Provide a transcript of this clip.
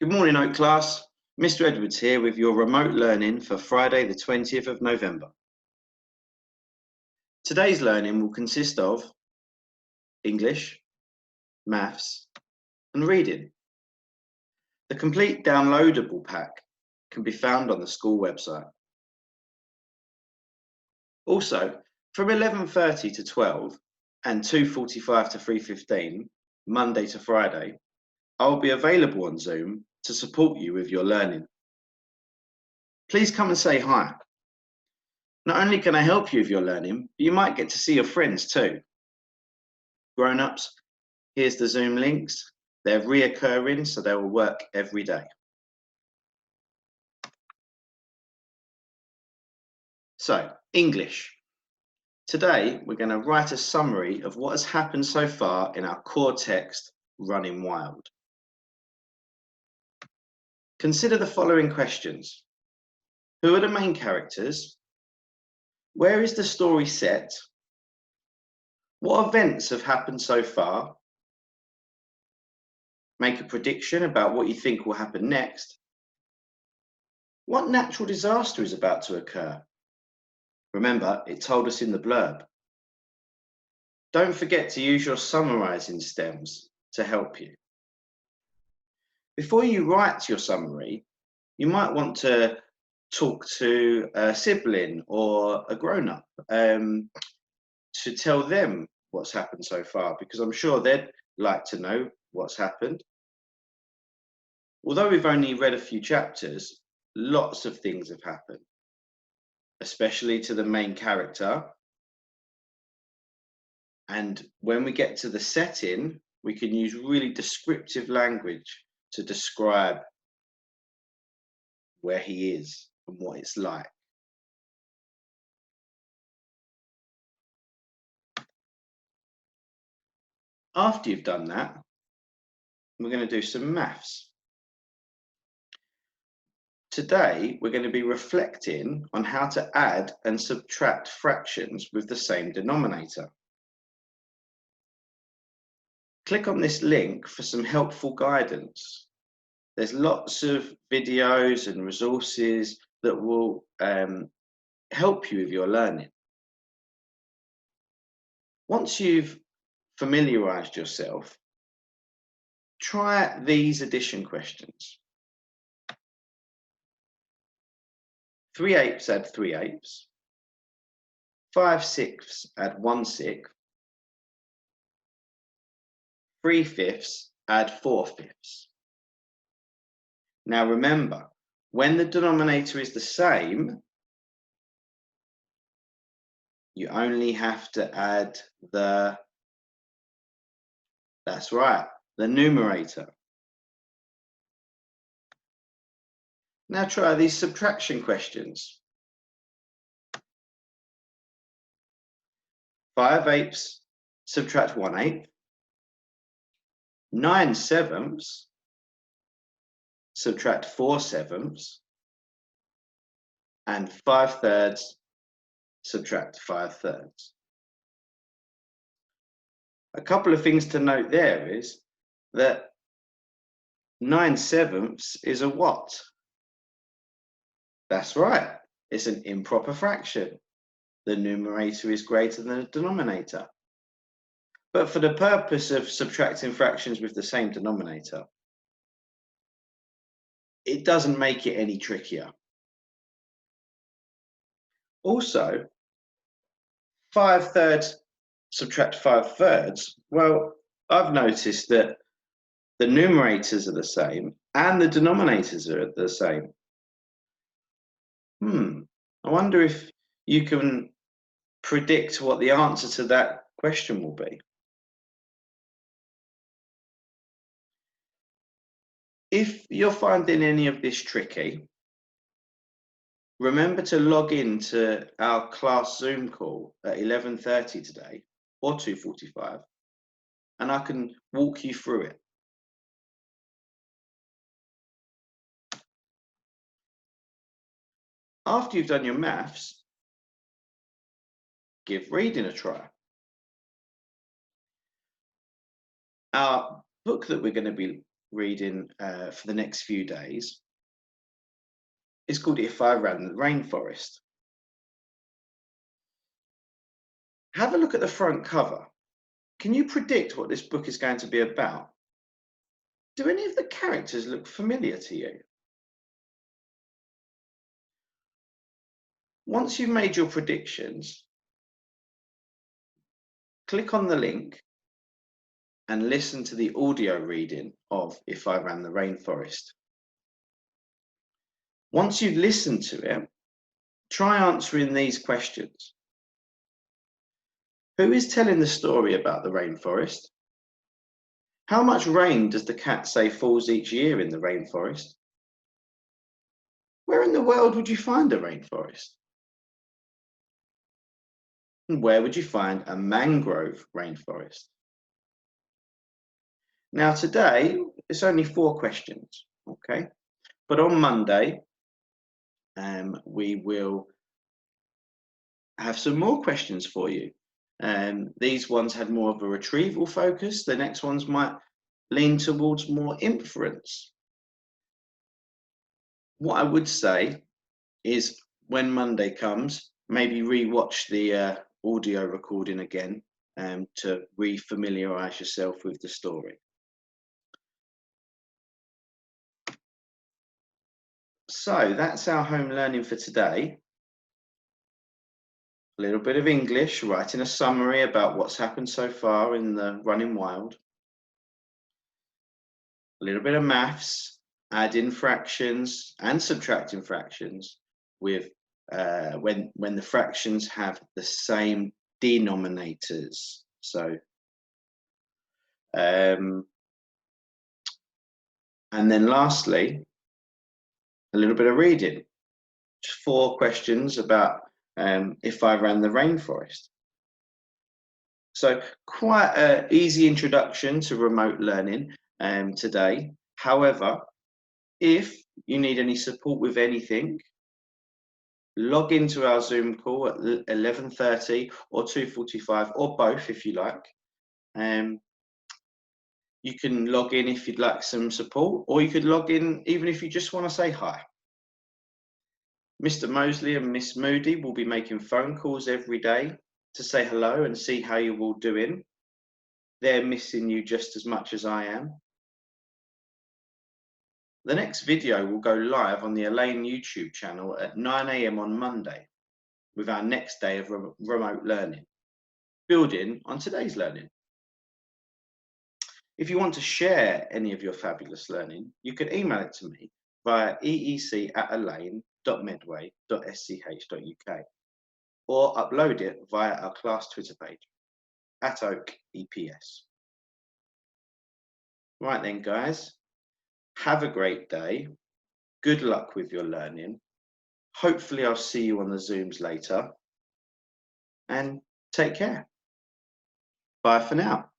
Good morning, Oak class. Mr. Edwards here with your remote learning for Friday, the 20th of November. Today's learning will consist of English, maths, and reading. The complete downloadable pack can be found on the school website. Also, from 11:30 to 12 and 2:45 to 3:15, Monday to Friday, I will be available on Zoom to support you with your learning. Please come and say hi. Not only can I help you with your learning, but you might get to see your friends too. Grown-ups, here's the Zoom links. They're reoccurring, so they will work every day. So, English. Today, we're going to write a summary of what has happened so far in our core text, Running Wild. Consider the following questions. Who are the main characters? Where is the story set? What events have happened so far? Make a prediction about what you think will happen next. What natural disaster is about to occur? Remember, it told us in the blurb. Don't forget to use your summarizing stems to help you. Before you write your summary, you might want to talk to a sibling or a grown-up to tell them what's happened so far, because I'm sure they'd like to know what's happened. Although we've only read a few chapters, lots of things have happened, especially to the main character. And when we get to the setting, we can use really descriptive language to describe where he is and what it's like. After you've done that, we're going to do some maths. Today, we're going to be reflecting on how to add and subtract fractions with the same denominator. Click on this link for some helpful guidance. There's lots of videos and resources that will help you with your learning. Once you've familiarized yourself, try these addition questions. 3/8 add 3/8. 5/6 add 1/6. 3/5 add 4/5. Now remember, when the denominator is the same, you only have to add that's right, the numerator. Now try these subtraction questions. 5/8 subtract 1/8. 9/7 subtract 4/7. And 5/3 subtract 5/3. A couple of things to note there is that 9/7 is a what? That's right, it's an improper fraction. The numerator is greater than the denominator. But for the purpose of subtracting fractions with the same denominator, it doesn't make it any trickier. Also, 5/3 subtract 5/3, well, I've noticed that the numerators are the same and the denominators are the same. I wonder if you can predict what the answer to that question will be. If you're finding any of this tricky, remember to log in to our class Zoom call at 11:30 today or 2:45, and I can walk you through it. After you've done your maths, give reading a try. Our book that we're going to be reading for the next few days is called If I Ran the Rainforest. Have a look at the front cover. Can you predict what this book is going to be about? Do any of the characters look familiar to you? Once you've made your predictions, click on the link and listen to the audio reading of If I Ran the Rainforest. Once you've listened to it, try answering these questions. Who is telling the story about the rainforest? How much rain does the cat say falls each year in the rainforest? Where in the world would you find a rainforest? And where would you find a mangrove rainforest? Now today, it's only 4 questions, okay? But on Monday, we will have some more questions for you. These ones had more of a retrieval focus. The next ones might lean towards more inference. What I would say is when Monday comes, maybe re-watch the audio recording again to re-familiarise yourself with the story. So that's our home learning for today. A little bit of English, writing a summary about what's happened so far in the Running Wild. A little bit of maths, adding fractions and subtracting fractions with when the fractions have the same denominators. So, and then lastly, a little bit of reading. Just 4 questions about if I ran the rainforest. So quite an easy introduction to remote learning today. However, if you need any support with anything, log into our Zoom call at 11:30 or 2:45 or both if you like. You can log in if you'd like some support, or you could log in even if you just want to say hi. Mr. Mosley and Miss Moody will be making phone calls every day to say hello and see how you're all doing. They're missing you just as much as I am. The next video will go live on the Elaine YouTube channel at 9 AM on Monday with our next day of remote learning, building on today's learning. If you want to share any of your fabulous learning, you can email it to me via eec@elaine.medway.sch.uk or upload it via our class Twitter page @OakEPS. Right then, guys, have a great day. Good luck with your learning. Hopefully I'll see you on the Zooms later, and take care. Bye for now.